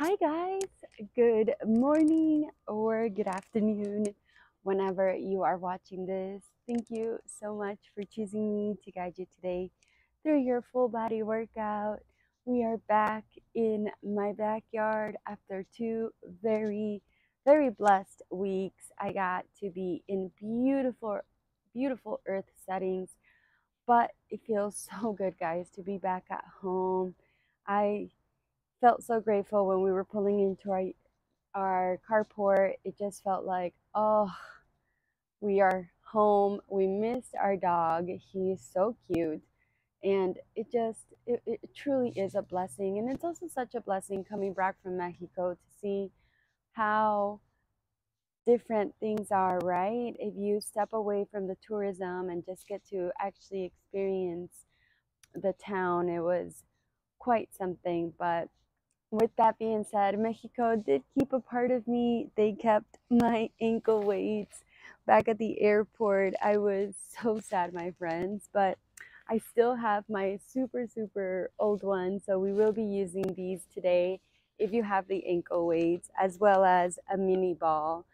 Hi, guys. Good morning or good afternoon, whenever you are watching this. Thank you so much for choosing me to guide you today through your full body workout. We are back in my backyard after two very blessed weeks. I got to be in beautiful earth settings, but it feels so good, guys, to be back at home. I felt so grateful when we were pulling into our carport. It just felt like, oh, we are home. We missed our dog. He's so cute. And it truly is a blessing. And it's also such a blessing coming back from Mexico to see how different things are, right? If you step away from the tourism and just get to actually experience the town, it was quite something. But with that being said, Mexico did keep a part of me. They kept my ankle weights back at the airport. I was so sad, my friends, but I still have my super old one, so we will be using these today if you have the ankle weights, as well as a mini ball.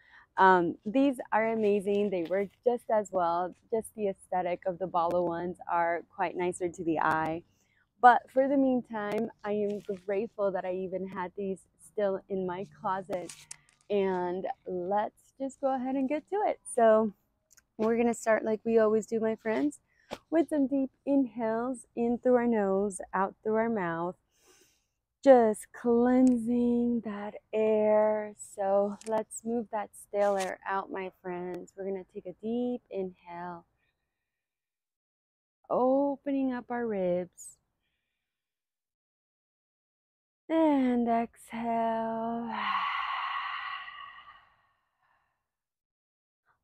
These are amazing. They work just as well. Just the aesthetic of the ball ones are quite nicer to the eye. But for the meantime, I am grateful that I even had these still in my closet. And let's just go ahead and get to it. So we're going to start like we always do, my friends, with some deep inhales in through our nose, out through our mouth, just cleansing that air. So let's move that stale air out, my friends. We're going to take a deep inhale, opening up our ribs. And exhale.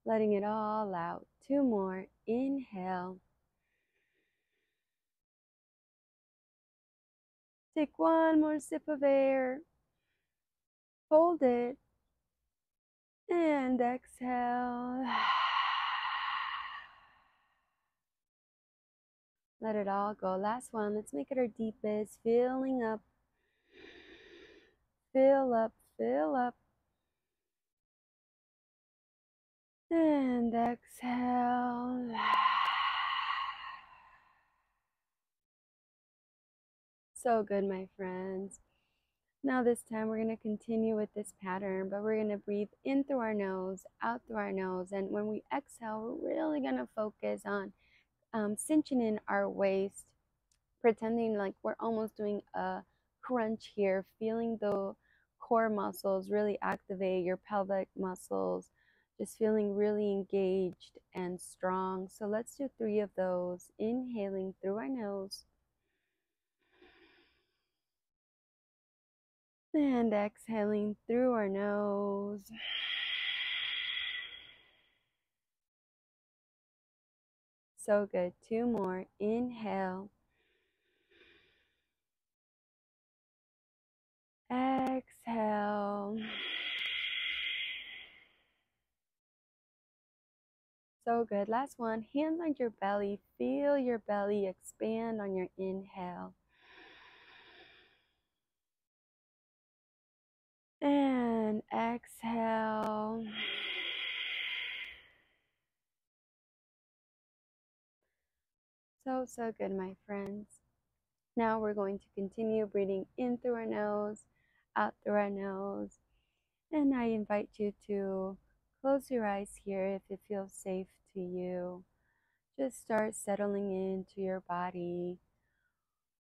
Letting it all out. Two more. Inhale. Take one more sip of air. Hold it. And exhale. Let it all go. Last one. Let's make it our deepest. Filling up. Fill up. Fill up. And exhale. So good, my friends. Now this time we're going to continue with this pattern, but we're going to breathe in through our nose, out through our nose. And when we exhale, we're really going to focus on cinching in our waist, pretending like we're almost doing a crunch here, feeling the core muscles really activate, your pelvic muscles, just feeling really engaged and strong. So let's do 3 of those. Inhaling through our nose. And exhaling through our nose. So good. 2 more. Inhale. Exhale. So good. Last one. Hands on your belly. Feel your belly expand on your inhale. And exhale. So good, my friends. Now we're going to continue breathing in through our nose, out through our nose. And I invite you to close your eyes here if it feels safe to you. Just start settling into your body,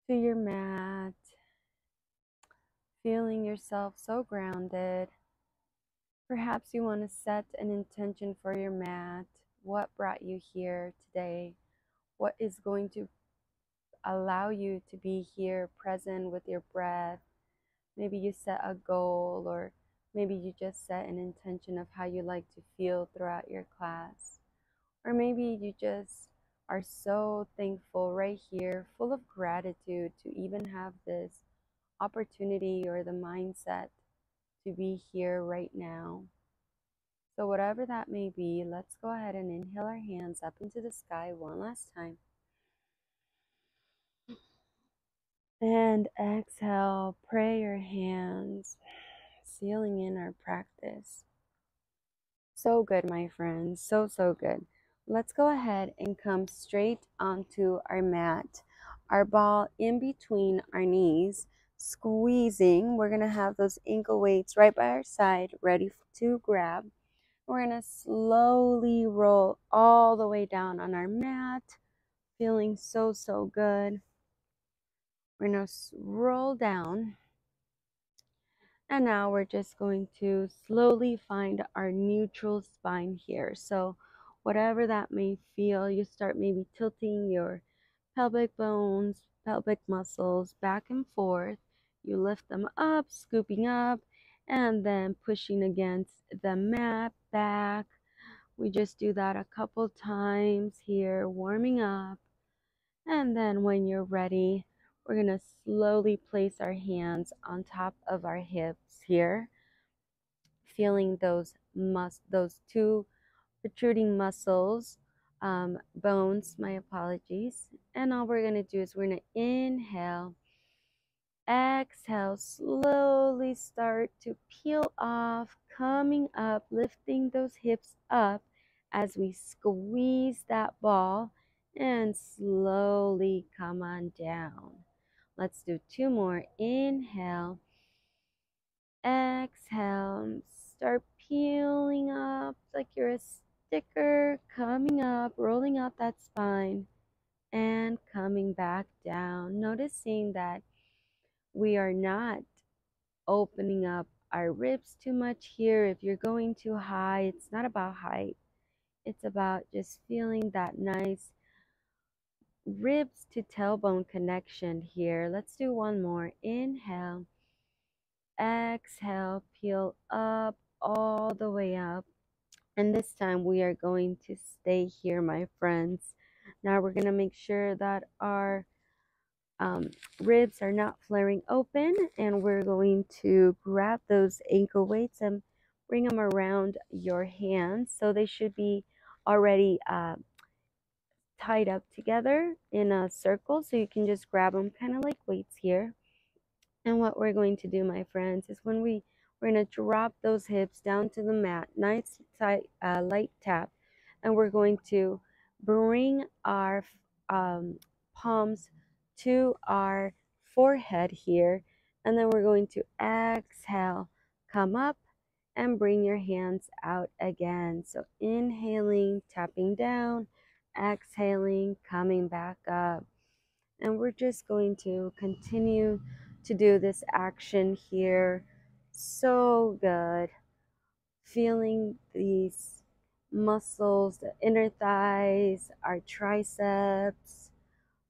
to your mat, feeling yourself so grounded. Perhaps you want to set an intention for your mat. What brought you here today? What is going to allow you to be here present with your breath? Maybe you set a goal, or maybe you just set an intention of how you like to feel throughout your class. Or maybe you just are so thankful right here, full of gratitude to even have this opportunity or the mindset to be here right now. So, whatever that may be, let's go ahead and inhale our hands up into the sky one last time. And exhale, pray your hands, sealing in our practice. So good, my friends. So, so good. Let's go ahead and come straight onto our mat. Our ball in between our knees, squeezing. We're going to have those ankle weights right by our side, ready to grab. We're going to slowly roll all the way down on our mat, feeling so, so good. We're going to roll down. And now we're just going to slowly find our neutral spine here. So whatever that may feel, you start maybe tilting your pelvic bones, pelvic muscles back and forth. You lift them up, scooping up, and then pushing against the mat back. We just do that a couple times here, warming up. And then when you're ready, we're going to slowly place our hands on top of our hips here, feeling those two protruding muscles, bones, my apologies. And all we're going to do is we're going to inhale, exhale, slowly start to peel off, coming up, lifting those hips up as we squeeze that ball and slowly come on down. Let's do two more. Inhale, exhale, start peeling up like you're a sticker, coming up, rolling out that spine, and coming back down. Noticing that we are not opening up our ribs too much here. If you're going too high, it's not about height. It's about just feeling that nice ribs to tailbone connection here. Let's do one more. Inhale, exhale, peel up, all the way up. And this time we are going to stay here, my friends. Now we're going to make sure that our ribs are not flaring open, and we're going to grab those ankle weights and bring them around your hands. So they should be already tied up together in a circle, so you can just grab them kind of like weights here. And what we're going to do, my friends, is we're going to drop those hips down to the mat, nice tight, light tap, and we're going to bring our palms to our forehead here, and then we're going to exhale, come up, and bring your hands out again. So inhaling, tapping down, exhaling, coming back up. And we're just going to continue to do this action here. So good. Feeling these muscles, the inner thighs, our triceps.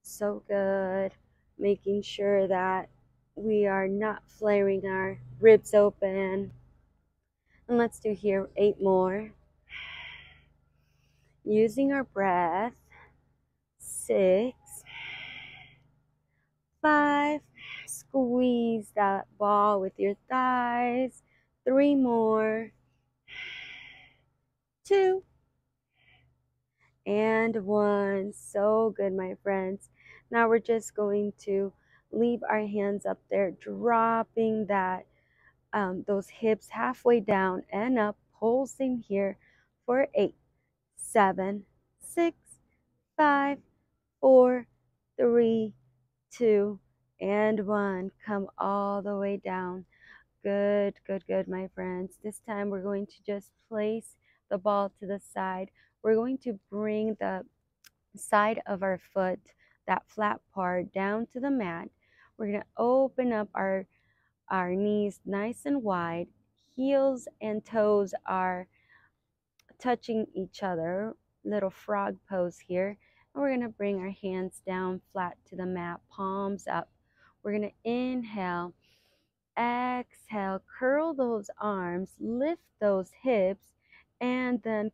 So good. Making sure that we are not flaring our ribs open. And let's do here 8 more. Using our breath. 6, 5, squeeze that ball with your thighs. 3 more. 2, and 1. So good, my friends. Now we're just going to leave our hands up there, dropping that those hips halfway down and up, pulsing here for 8, 7, 6, 5, 4, 3, 2, and 1. Come all the way down. Good, good, good, my friends. This time we're going to just place the ball to the side. We're going to bring the side of our foot, that flat part, down to the mat. We're going to open up our knees nice and wide. Heels and toes are touching each other. Little frog pose here. And we're going to bring our hands down flat to the mat, palms up. We're going to inhale. Exhale, curl those arms, lift those hips, and then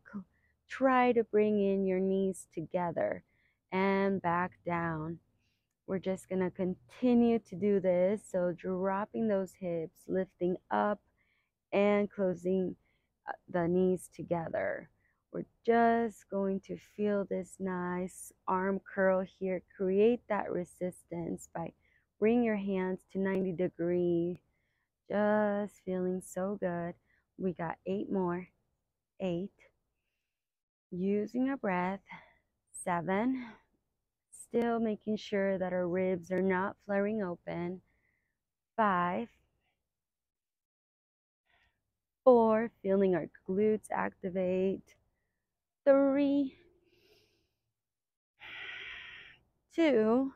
try to bring in your knees together and back down. We're just going to continue to do this. So dropping those hips, lifting up, and closing the knees together. We're just going to feel this nice arm curl here. Create that resistance by Bring your hands to 90 degrees. Just feeling so good. We got 8 more. 8. Using our breath. 7. Still making sure that our ribs are not flaring open. 5. 4. Feeling our glutes activate. 3. 2.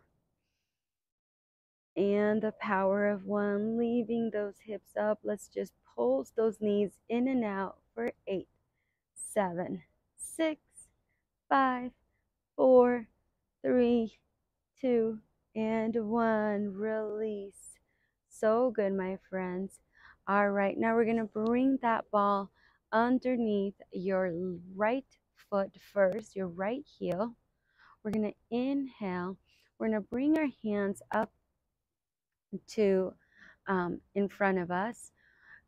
And the power of 1, leaving those hips up. Let's just pulse those knees in and out for 8, 7, 6, 5, 4, 3, 2, and 1. Release. So good, my friends. All right, now we're going to bring that ball underneath your right foot first, your right heel. We're going to inhale. We're going to bring our hands up to in front of us.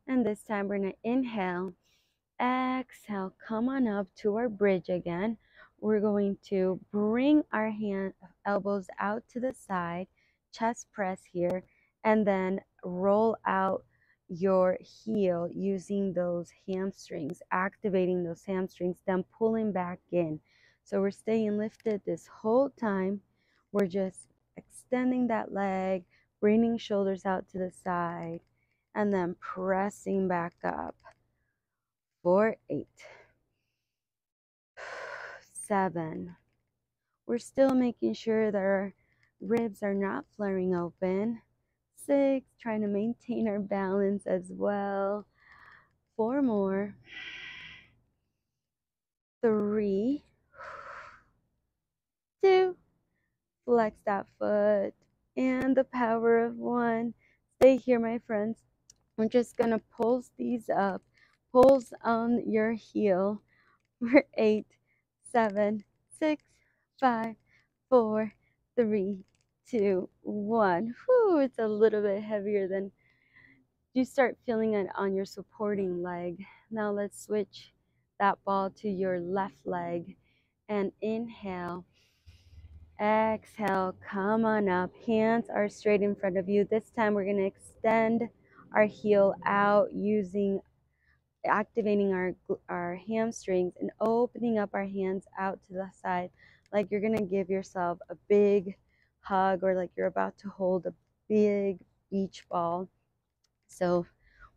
And this time we're going to inhale, exhale, come on up to our bridge again. We're going to bring our elbows out to the side, chest press here, and then roll out your heel using those hamstrings, activating those hamstrings, then pulling back in. So we're staying lifted this whole time. We're just extending that leg, bringing shoulders out to the side, and then pressing back up for 8, 7. We're still making sure that our ribs are not flaring open. 6, trying to maintain our balance as well. 4 more. 3, 2, flex that foot, and the power of 1. Stay here, my friends. We're just gonna pulse these up. Pulse on your heel for 8, 7, 6, 5, 4, 3, 2, 1. Whew, it's a little bit heavier than you start feeling it on your supporting leg. Now let's switch that ball to your left leg and inhale. Exhale, come on up. Hands are straight in front of you. This time we're going to extend our heel out activating our hamstrings and opening up our hands out to the side like you're going to give yourself a big hug or like you're about to hold a big beach ball. So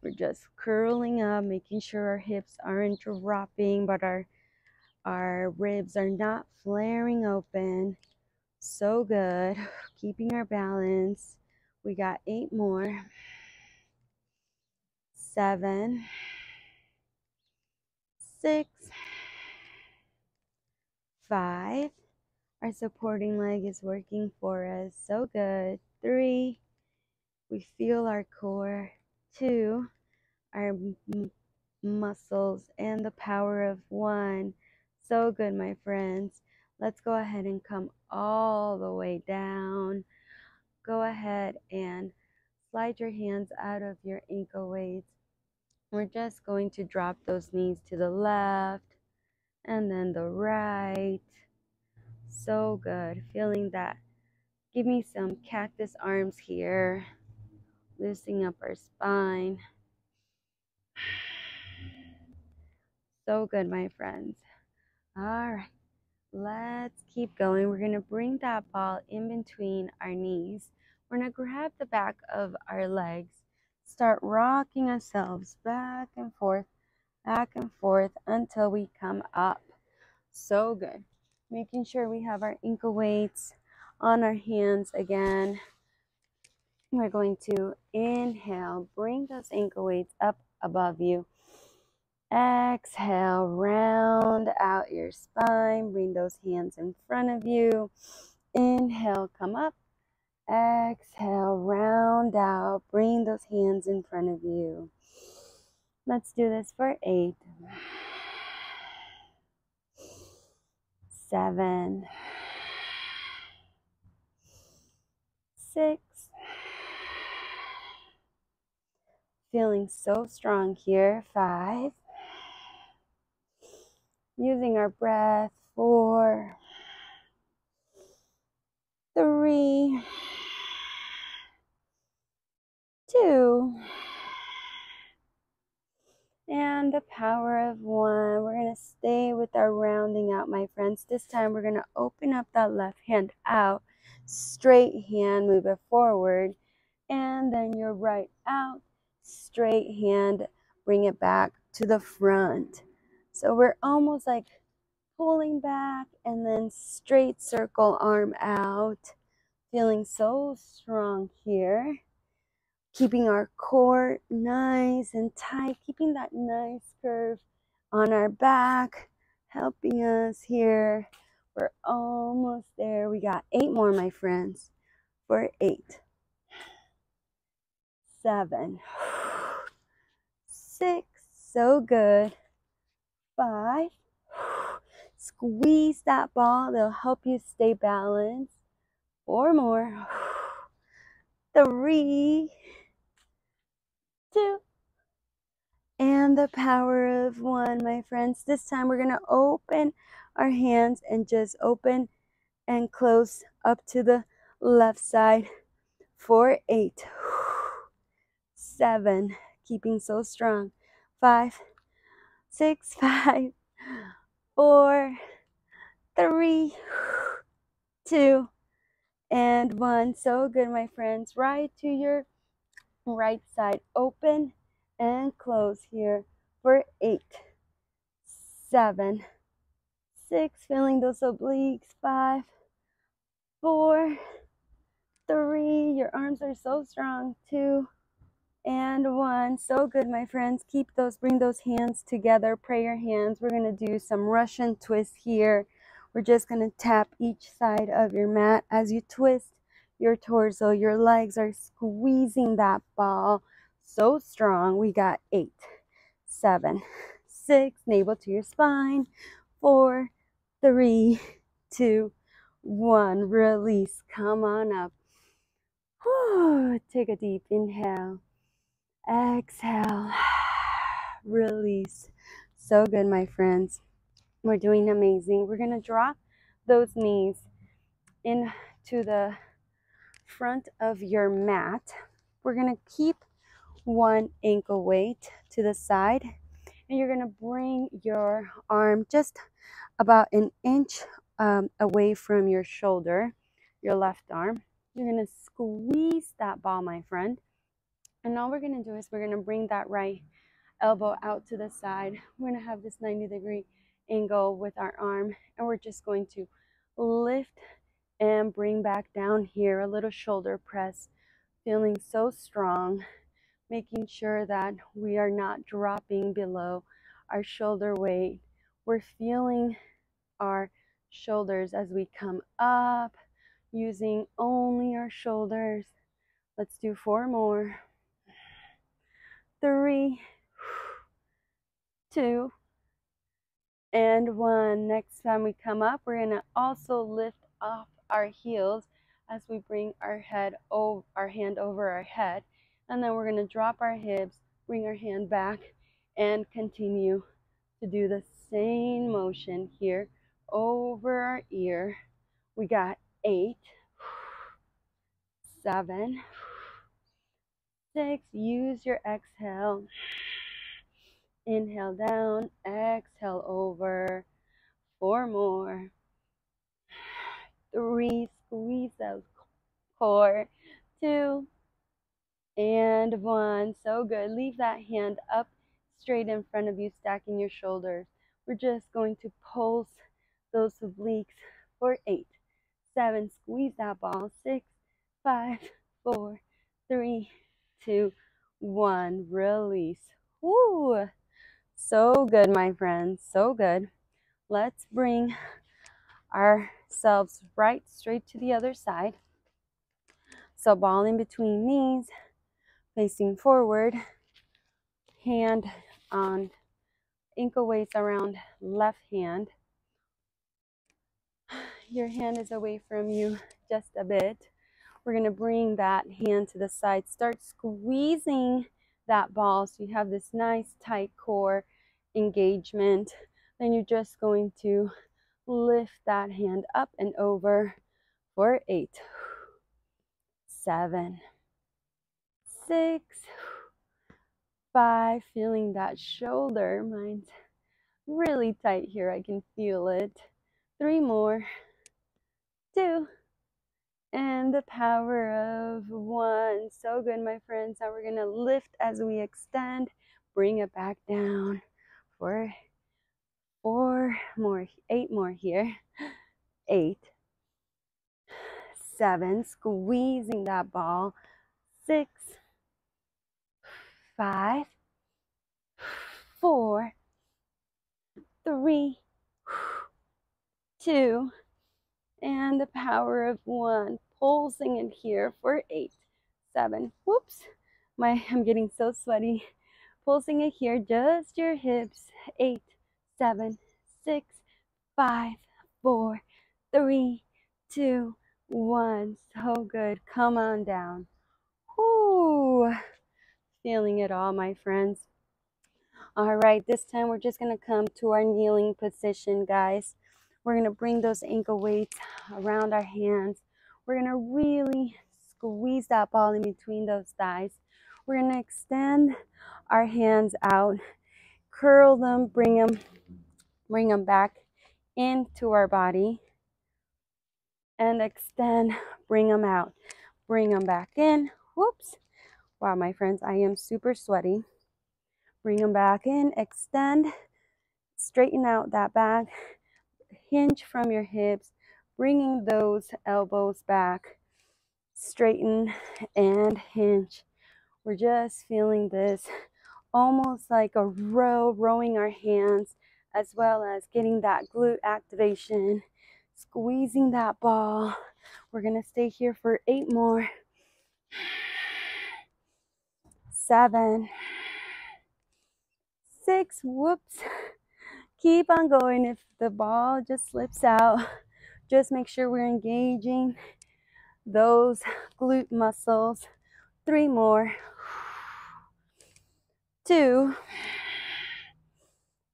we're just curling up, making sure our hips aren't dropping, but our ribs are not flaring open. So good. Keeping our balance. We got 8 more. 7, 6, 5. Our supporting leg is working for us. So good. 3. We feel our core. 2. Our muscles and the power of 1. So good, my friends. Let's go ahead and come all the way down. Go ahead and slide your hands out of your ankle weights. We're just going to drop those knees to the left and then the right. So good. Feeling that. Give me some cactus arms here. Loosening up our spine. So good, my friends. All right. Let's keep going. We're going to bring that ball in between our knees. We're going to grab the back of our legs. Start rocking ourselves back and forth until we come up. So good. Making sure we have our ankle weights on our hands again. We're going to inhale, bring those ankle weights up above you. Exhale, round out your spine. Bring those hands in front of you. Inhale, come up. Exhale, round out. Bring those hands in front of you. Let's do this for 8, 7, 6. Feeling so strong here. 5. Using our breath. 4, 3, the power of one. We're going to stay with our rounding out, my friends. This time we're going to open up that left hand out, straight hand, move it forward, and then your right out, straight hand, bring it back to the front. So we're almost like pulling back and then straight circle, arm out. Feeling so strong here. Keeping our core nice and tight, keeping that nice curve on our back, helping us here. We're almost there. We got 8 more, my friends. For 8, 7, 6, so good. 5, squeeze that ball. They'll help you stay balanced. 4 more. 3, 2, and the power of 1, my friends. This time we're going to open our hands and just open and close up to the left side for 8, 7, keeping so strong. 5, 6, 5, 4, 3, 2, and 1. So good, my friends. Right to your right side. Open and close here for 8, 7, 6, feeling those obliques. 5, 4, 3, your arms are so strong. 2, and 1. So good, my friends. Keep those, bring those hands together, prayer hands. We're going to do some Russian twist here. We're just going to tap each side of your mat as you twist your torso. Your legs are squeezing that ball so strong. We got 8, 7, 6, navel to your spine. 4, 3, 2, 1. Release. Come on up. Whew. Take a deep inhale. Exhale. Release. So good, my friends. We're doing amazing. We're going to drop those knees into the front of your mat. We're going to keep one ankle weight to the side, and you're going to bring your arm just about an inch away from your shoulder, your left arm. You're going to squeeze that ball, my friend. And all we're going to do is we're going to bring that right elbow out to the side. We're going to have this 90-degree angle with our arm, and we're just going to lift and bring back down here. A little shoulder press, feeling so strong, making sure that we are not dropping below our shoulder weight. We're feeling our shoulders as we come up, using only our shoulders. Let's do 4 more. 3, 2, and 1. Next time we come up, we're going to also lift off our heels as we bring our hand over our head, and then we're going to drop our hips, bring our hand back, and continue to do the same motion here over our ear. We got 8, 7, 6. Use your exhale. Inhale down, exhale over. 4 more. 3, squeeze those core. 2, and 1. So good. Leave that hand up straight in front of you, stacking your shoulders. We're just going to pulse those obliques for 8, 7, squeeze that ball. 6, 5, 4, 3, 2, 1. Release. Woo! So good, my friends. So good. Let's bring ourselves right straight to the other side. So ball in between knees, facing forward, hand on ankle weights around left hand. Your hand is away from you just a bit. We're going to bring that hand to the side. Start squeezing that ball so you have this nice tight core engagement. Then you're just going to lift that hand up and over for 8, 7, 6, 5, feeling that shoulder. Mine's really tight here. I can feel it. 3 more. 2. And the power of 1. So good, my friends. Now we're going to lift as we extend. Bring it back down for 4 more. 8 more here. 8. 7. Squeezing that ball. 6. 5. 4. 3. 2. And the power of 1. Pulsing in here for 8. 7. Whoops. I'm getting so sweaty. Pulsing it here, just your hips. 8, 7, 6, 5, 4, 3, 2, 1. So good. Come on down. Whoo. Feeling it all, my friends. All right, this time we're just going to come to our kneeling position, guys. We're going to bring those ankle weights around our hands. We're going to really squeeze that ball in between those thighs. We're going to extend our hands out, curl them, bring them back into our body, and extend, bring them out, bring them back in. Whoops. Wow, my friends, I am super sweaty. Bring them back in, extend, straighten out that back, hinge from your hips, bringing those elbows back, straighten and hinge. We're just feeling this almost like a rowing our hands, as well as getting that glute activation, squeezing that ball. We're gonna stay here for 8 more. 7, 6, whoops. Keep on going. If the ball just slips out, just make sure we're engaging those glute muscles. 3 more. 2.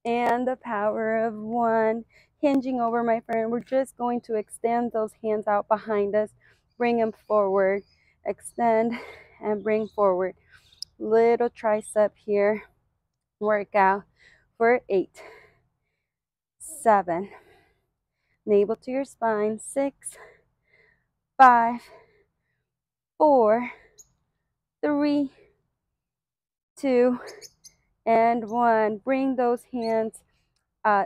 And the power of 1. Hinging over, my friend. We're just going to extend those hands out behind us. Bring them forward. Extend and bring forward. Little tricep here. Workout for 8. 7. Navel to your spine. 6, 5, 4, 3, 2, and 1. Bring those hands,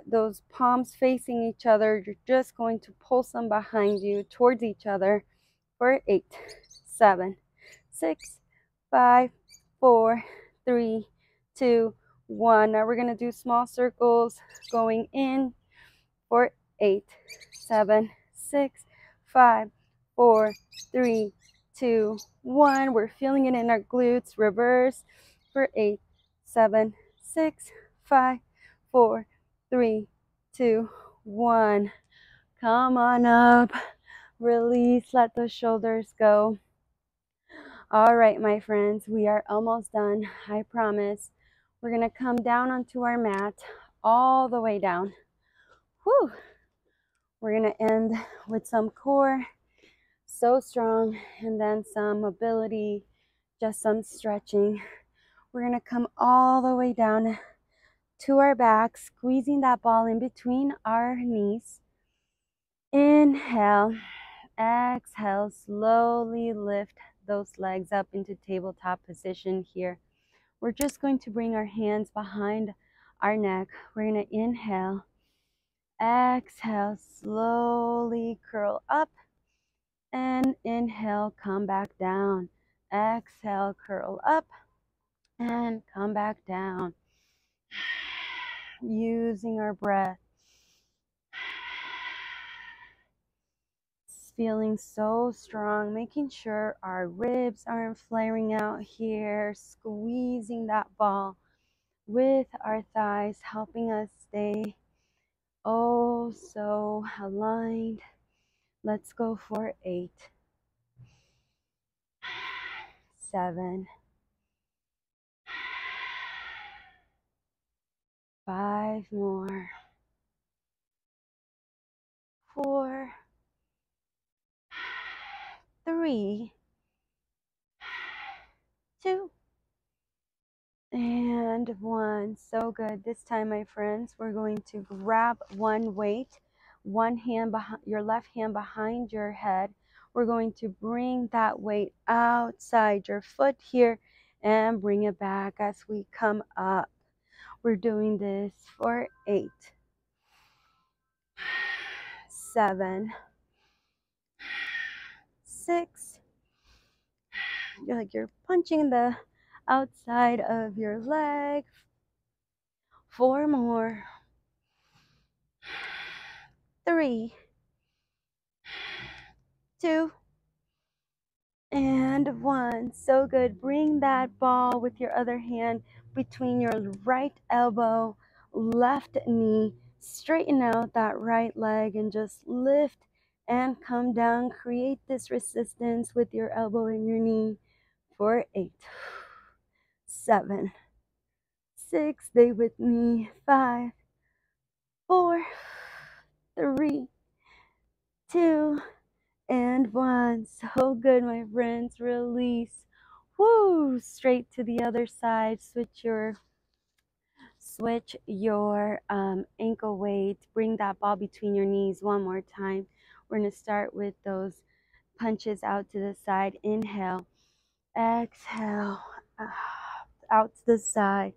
those palms facing each other. You're just going to pulse them behind you towards each other for 8, 7, 6, 5, 4, 3, 2, 1. Now we're going to do small circles going in for 8, 7, 6, 5, 4, 3, 2, 1. We're feeling it in our glutes. Reverse for 8, 7, 6, 5, 4, 3, 2, 1. Come on up. Release. Let those shoulders go. All right, my friends, we are almost done. I promise. We're going to come down onto our mat, all the way down. Whew. We're going to end with some core, so strong, and then some mobility, just some stretching. We're going to come all the way down to our back, squeezing that ball in between our knees. Inhale, exhale, slowly lift those legs up into tabletop position here. We're just going to bring our hands behind our neck. We're going to inhale, exhale, slowly curl up, and inhale, come back down. Exhale, curl up, and come back down. Using our breath. Feeling so strong, making sure our ribs aren't flaring out here, squeezing that ball with our thighs, helping us stay oh so aligned. Let's go for 8, 7, 5 more, 4, 3, 2, And one. So good. This time, my friends, we're going to grab one weight, one hand behind your left hand behind your head. We're going to bring that weight outside your foot here and bring it back as we come up. We're doing this for 8, 7, 6. You're punching the outside of your leg. 4 more. 3, 2, and 1. So good. Bring that ball with your other hand between your right elbow, left knee. Straighten out that right leg and just lift and come down. Create this resistance with your elbow and your knee for 8, 7, 6. Stay with me. 5, 4, 3, 2, and 1. So good, my friends. Release. Woo! Straight to the other side. Switch your ankle weight. Bring that ball between your knees one more time. We're going to start with those punches out to the side. Inhale. Exhale. Out to the side.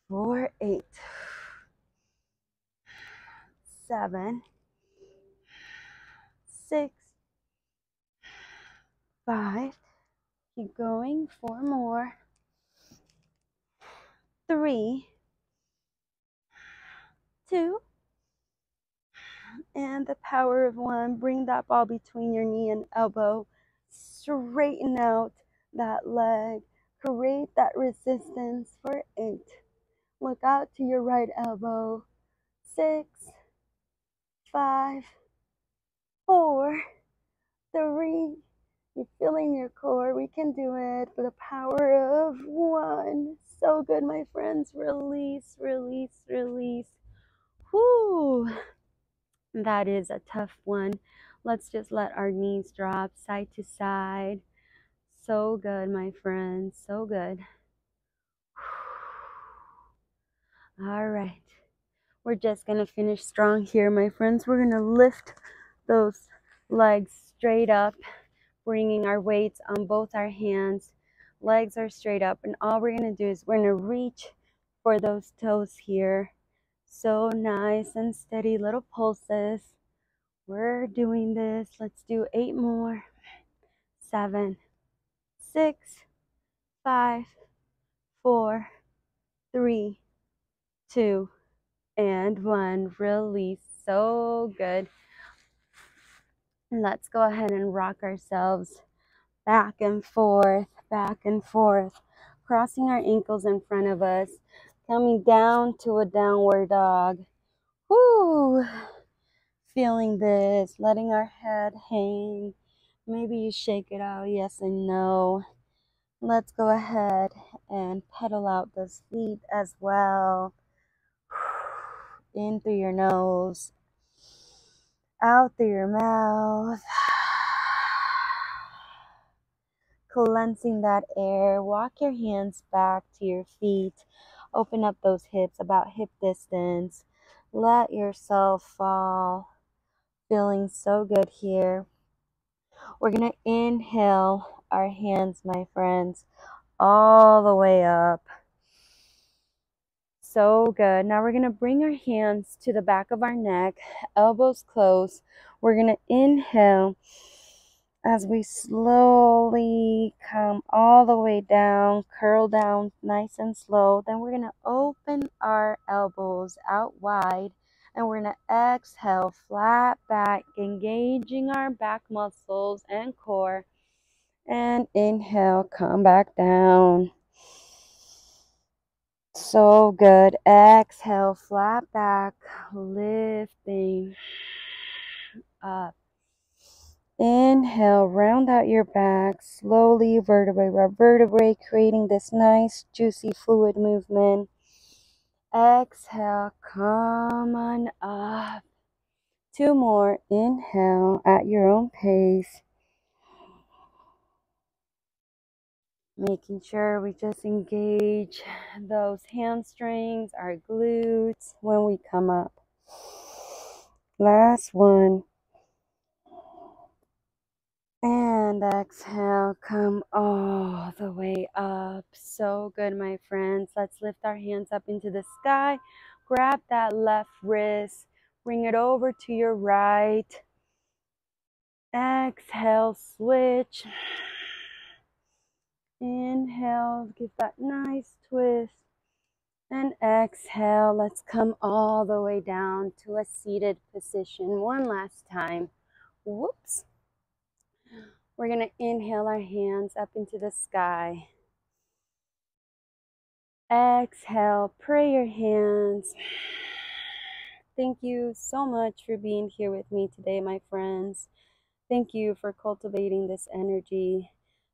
For 8, 7, 6, 5. Keep going. 4 more. 3, 2, and the power of 1. Bring that ball between your knee and elbow. Straighten out that leg. Create that resistance for 8. Look out to your right elbow. 6, 5, 4, 3. You're feeling your core. We can do it for the power of 1. So good, my friends. Release, release, release. Whoo! That is a tough one. Let's just let our knees drop side to side. So good, my friends. So good. All right. We're just going to finish strong here, my friends. We're going to lift those legs straight up, bringing our weights on both our hands. Legs are straight up. And all we're going to do is we're going to reach for those toes here. So nice and steady little pulses. We're doing this. Let's do 8 more. 7, 6, 5, 4, 3, 2, and 1. Release. So good. Let's go ahead and rock ourselves back and forth, crossing our ankles in front of us, coming down to a downward dog. Woo! Feeling this, letting our head hang. Maybe you shake it out, yes and no. Let's go ahead and pedal out those feet as well. In through your nose, out through your mouth. Cleansing that air. Walk your hands back to your feet. Open up those hips about hip distance. Let yourself fall. Feeling so good here. We're going to inhale our hands, my friends, all the way up. So good. Now we're going to bring our hands to the back of our neck, elbows closed. We're going to inhale as we slowly come all the way down, curl down nice and slow. Then we're going to open our elbows out wide. And we're going to exhale, flat back, engaging our back muscles and core. And inhale, come back down. So good. Exhale, flat back, lifting up. Inhale, round out your back, slowly vertebrae by vertebrae, creating this nice, juicy fluid movement. Exhale, come on up. 2 more. Inhale at your own pace. Making sure we just engage those hamstrings, our glutes when we come up. Last one. And exhale, come all the way up. So good, my friends. Let's lift our hands up into the sky. Grab that left wrist. Bring it over to your right. Exhale, switch. Inhale, give that nice twist. And exhale, let's come all the way down to a seated position. One last time. Whoops. We're going to inhale our hands up into the sky. Exhale, pray your hands. Thank you so much for being here with me today, my friends. Thank you for cultivating this energy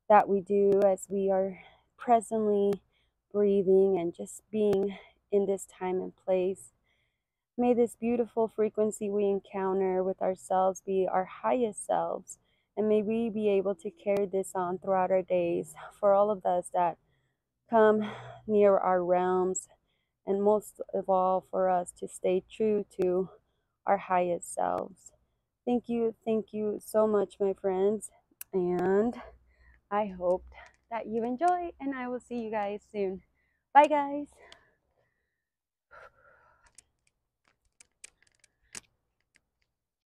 that we do as we are presently breathing and just being in this time and place. May this beautiful frequency we encounter with ourselves be our highest selves, and may we be able to carry this on throughout our days for all of us that come near our realms, and most of all for us to stay true to our highest selves. Thank you so much, my friends, and I hope that you enjoy, and I will see you guys soon. Bye, guys.